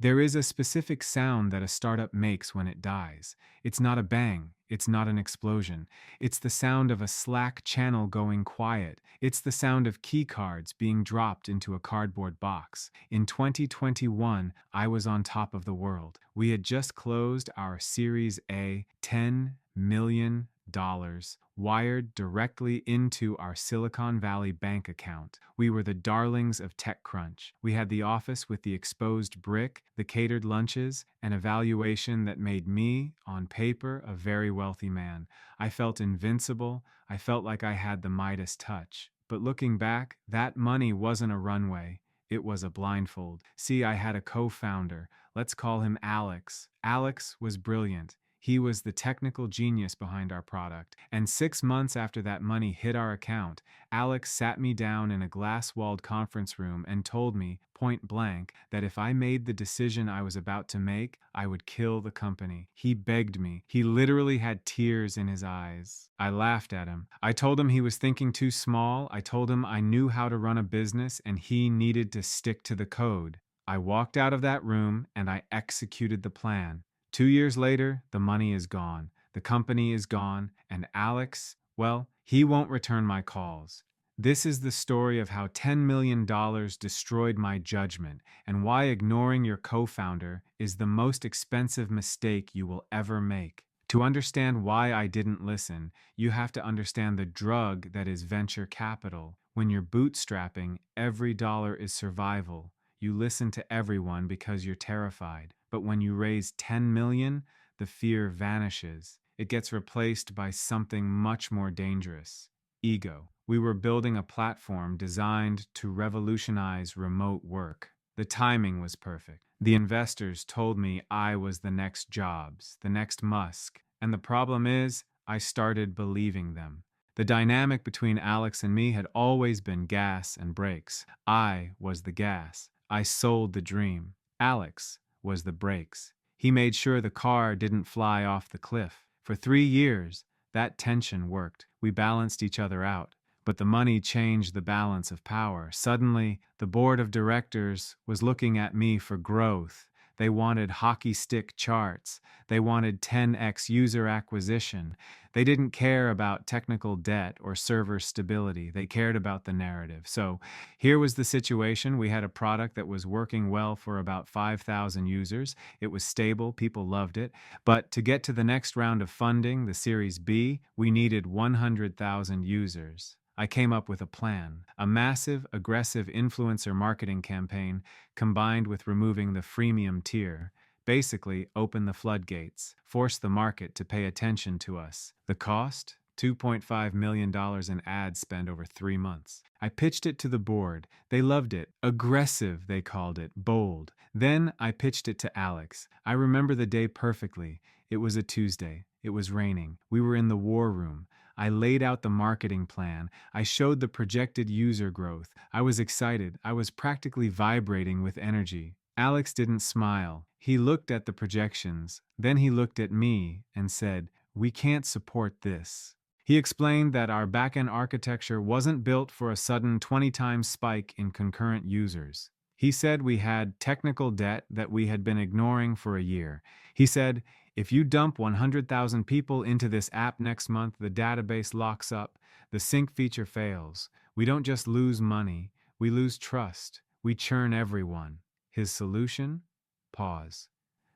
There is a specific sound that a startup makes when it dies. It's not a bang. It's not an explosion. It's the sound of a Slack channel going quiet. It's the sound of key cards being dropped into a cardboard box. In 2021, I was on top of the world. We had just closed our Series A $10 million wired directly into our Silicon Valley bank account. We were the darlings of TechCrunch. We had the office with the exposed brick, the catered lunches, an evaluation that made me, on paper, a very wealthy man. I felt invincible. I felt like I had the Midas touch. But looking back, that money wasn't a runway. It was a blindfold. See, I had a co-founder. Let's call him Alex. Alex was brilliant. He was the technical genius behind our product. And 6 months after that money hit our account, Alex sat me down in a glass-walled conference room and told me, point blank, that if I made the decision I was about to make, I would kill the company. He begged me. He literally had tears in his eyes. I laughed at him. I told him he was thinking too small. I told him I knew how to run a business and he needed to stick to the code. I walked out of that room and I executed the plan. 2 years later, the money is gone, the company is gone, and Alex, well, he won't return my calls. This is the story of how $10 million destroyed my judgment and why ignoring your co-founder is the most expensive mistake you will ever make. To understand why I didn't listen, you have to understand the drug that is venture capital. When you're bootstrapping, every dollar is survival. You listen to everyone because you're terrified. But when you raise 10 million, the fear vanishes. It gets replaced by something much more dangerous: ego. We were building a platform designed to revolutionize remote work. The timing was perfect. The investors told me I was the next Jobs, the next Musk. And the problem is, I started believing them. The dynamic between Alex and me had always been gas and brakes. I was the gas. I sold the dream. Alex was the brakes. He made sure the car didn't fly off the cliff. For 3 years, that tension worked. We balanced each other out. But the money changed the balance of power. Suddenly, the board of directors was looking at me for growth. They wanted hockey stick charts. They wanted 10x user acquisition. They didn't care about technical debt or server stability. They cared about the narrative. So here was the situation. We had a product that was working well for about 5,000 users. It was stable. People loved it. But to get to the next round of funding, the Series B, we needed 100,000 users. I came up with a plan, a massive, aggressive influencer marketing campaign combined with removing the freemium tier. Basically, open the floodgates, force the market to pay attention to us. The cost? $2.5 million in ad spend over 3 months. I pitched it to the board. They loved it. Aggressive, they called it. Bold. Then I pitched it to Alex. I remember the day perfectly. It was a Tuesday. It was raining. We were in the war room. I laid out the marketing plan. I showed the projected user growth. I was excited. I was practically vibrating with energy. Alex didn't smile. He looked at the projections. Then he looked at me and said, "We can't support this." He explained that our backend architecture wasn't built for a sudden 20 times spike in concurrent users. He said we had technical debt that we had been ignoring for a year. He said, if you dump 100,000 people into this app next month, the database locks up, the sync feature fails. We don't just lose money, we lose trust. We churn everyone. His solution? Pause.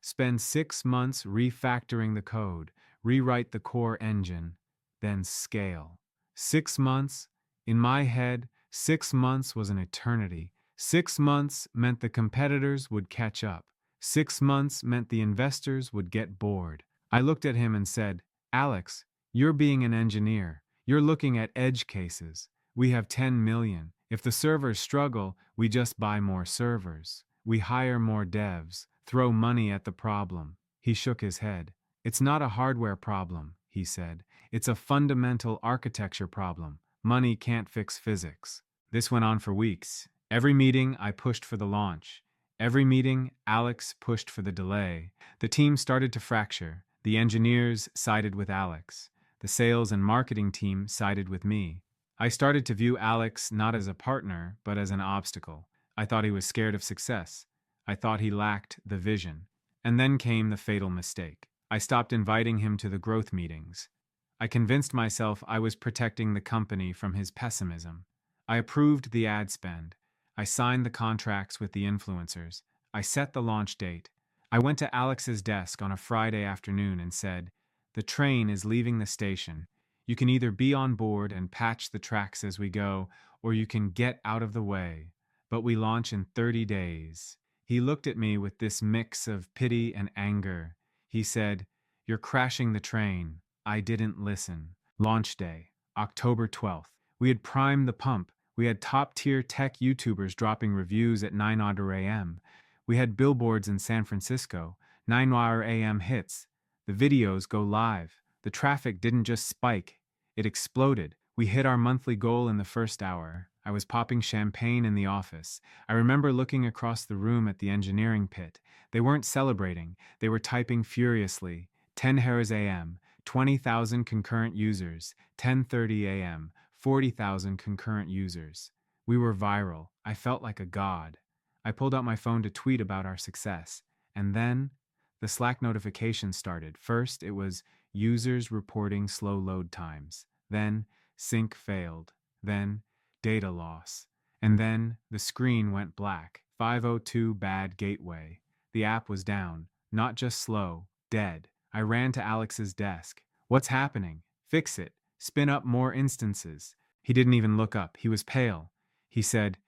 Spend 6 months refactoring the code, rewrite the core engine, then scale. 6 months? In my head, 6 months was an eternity. 6 months meant the competitors would catch up. 6 months meant the investors would get bored. I looked at him and said, Alex, you're being an engineer. You're looking at edge cases. We have 10 million. If the servers struggle, we just buy more servers. We hire more devs, throw money at the problem. He shook his head. It's not a hardware problem, he said. It's a fundamental architecture problem. Money can't fix physics. This went on for weeks. Every meeting, I pushed for the launch. Every meeting, Alex pushed for the delay. The team started to fracture. The engineers sided with Alex. The sales and marketing team sided with me. I started to view Alex not as a partner, but as an obstacle. I thought he was scared of success. I thought he lacked the vision. And then came the fatal mistake. I stopped inviting him to the growth meetings. I convinced myself I was protecting the company from his pessimism. I approved the ad spend. I signed the contracts with the influencers. I set the launch date. I went to Alex's desk on a Friday afternoon and said, "The train is leaving the station. You can either be on board and patch the tracks as we go, or you can get out of the way. But we launch in 30 days. He looked at me with this mix of pity and anger. He said, "You're crashing the train." I didn't listen. Launch day, October 12th. We had primed the pump. We had top-tier tech YouTubers dropping reviews at 9 a.m. We had billboards in San Francisco, 9 a.m. hits. The videos go live. The traffic didn't just spike, it exploded. We hit our monthly goal in the first hour. I was popping champagne in the office. I remember looking across the room at the engineering pit. They weren't celebrating, they were typing furiously. 10 a.m., 20,000 concurrent users. 10:30 a.m., 40,000 concurrent users. We were viral. I felt like a god. I pulled out my phone to tweet about our success. And then the Slack notification started. First, it was users reporting slow load times. Then, sync failed. Then, data loss. And then, the screen went black. 502 bad gateway. The app was down. Not just slow, dead. I ran to Alex's desk. "What's happening? Fix it. Spin up more instances." He didn't even look up. He was pale. He said,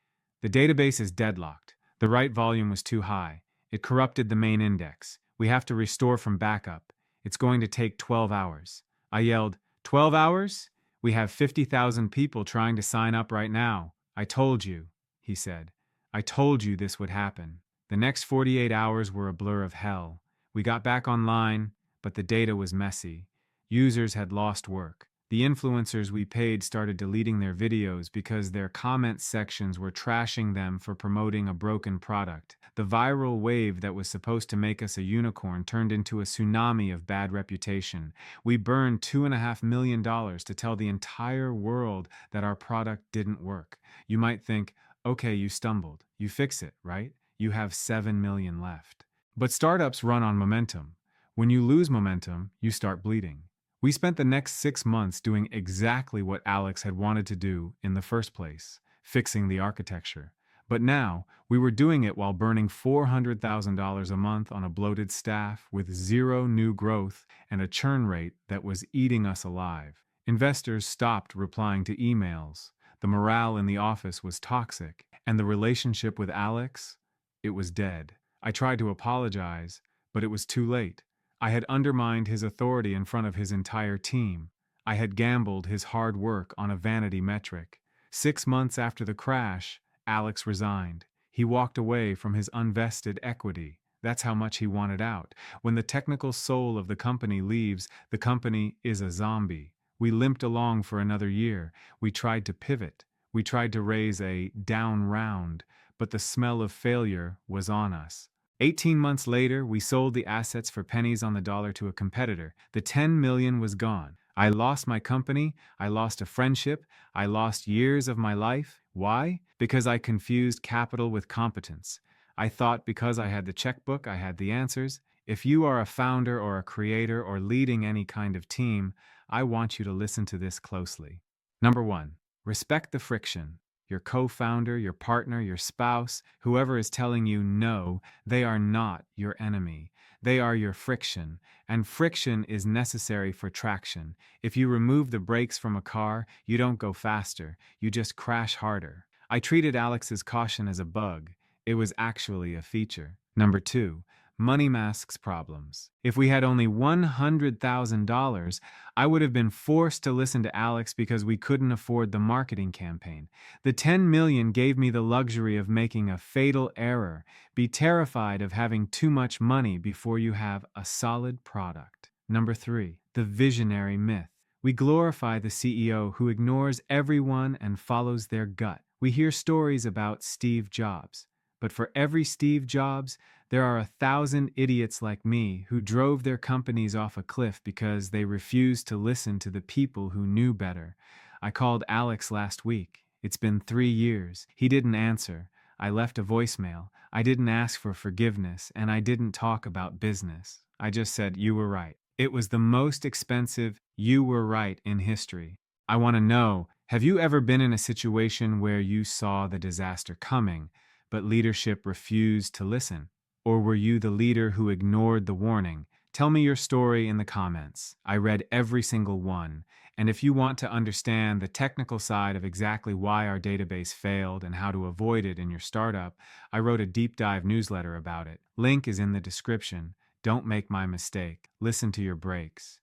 "The database is deadlocked. The write volume was too high. It corrupted the main index. We have to restore from backup. It's going to take 12 hours. I yelled, "12 hours? We have 50,000 people trying to sign up right now." "I told you," he said. "I told you this would happen." The next 48 hours were a blur of hell. We got back online, but the data was messy. Users had lost work. The influencers we paid started deleting their videos because their comment sections were trashing them for promoting a broken product. The viral wave that was supposed to make us a unicorn turned into a tsunami of bad reputation. We burned $2.5 million to tell the entire world that our product didn't work. You might think, okay, you stumbled. You fix it, right? You have 7 million left. But startups run on momentum. When you lose momentum, you start bleeding. We spent the next 6 months doing exactly what Alex had wanted to do in the first place, fixing the architecture. But now, we were doing it while burning $400,000 a month on a bloated staff with zero new growth and a churn rate that was eating us alive. Investors stopped replying to emails. The morale in the office was toxic, and the relationship with Alex, it was dead. I tried to apologize, but it was too late. I had undermined his authority in front of his entire team. I had gambled his hard work on a vanity metric. 6 months after the crash, Alex resigned. He walked away from his unvested equity. That's how much he wanted out. When the technical soul of the company leaves, the company is a zombie. We limped along for another year. We tried to pivot. We tried to raise a down round, but the smell of failure was on us. 18 months later, we sold the assets for pennies on the dollar to a competitor. The 10 million was gone. I lost my company, I lost a friendship, I lost years of my life. Why? Because I confused capital with competence. I thought because I had the checkbook, I had the answers. If you are a founder or a creator or leading any kind of team, I want you to listen to this closely. Number 1, respect the friction. Your co-founder, your partner, your spouse, whoever is telling you no, they are not your enemy. They are your friction, and friction is necessary for traction. If you remove the brakes from a car, you don't go faster, you just crash harder. I treated Alex's caution as a bug. It was actually a feature. Number 2, money masks problems. If we had only $100,000, I would have been forced to listen to Alex because we couldn't afford the marketing campaign. The 10 million gave me the luxury of making a fatal error. Be terrified of having too much money before you have a solid product. Number 3, the visionary myth. We glorify the CEO who ignores everyone and follows their gut. We hear stories about Steve Jobs. But for every Steve Jobs, there are 1,000 idiots like me who drove their companies off a cliff because they refused to listen to the people who knew better. I called Alex last week. It's been 3 years. He didn't answer. I left a voicemail. I didn't ask for forgiveness, and I didn't talk about business. I just said, "You were right." It was the most expensive "you were right" in history. I want to know, have you ever been in a situation where you saw the disaster coming, but leadership refused to listen? Or were you the leader who ignored the warning? Tell me your story in the comments. I read every single one. And if you want to understand the technical side of exactly why our database failed and how to avoid it in your startup, I wrote a deep dive newsletter about it. Link is in the description. Don't make my mistake. Listen to your breaks.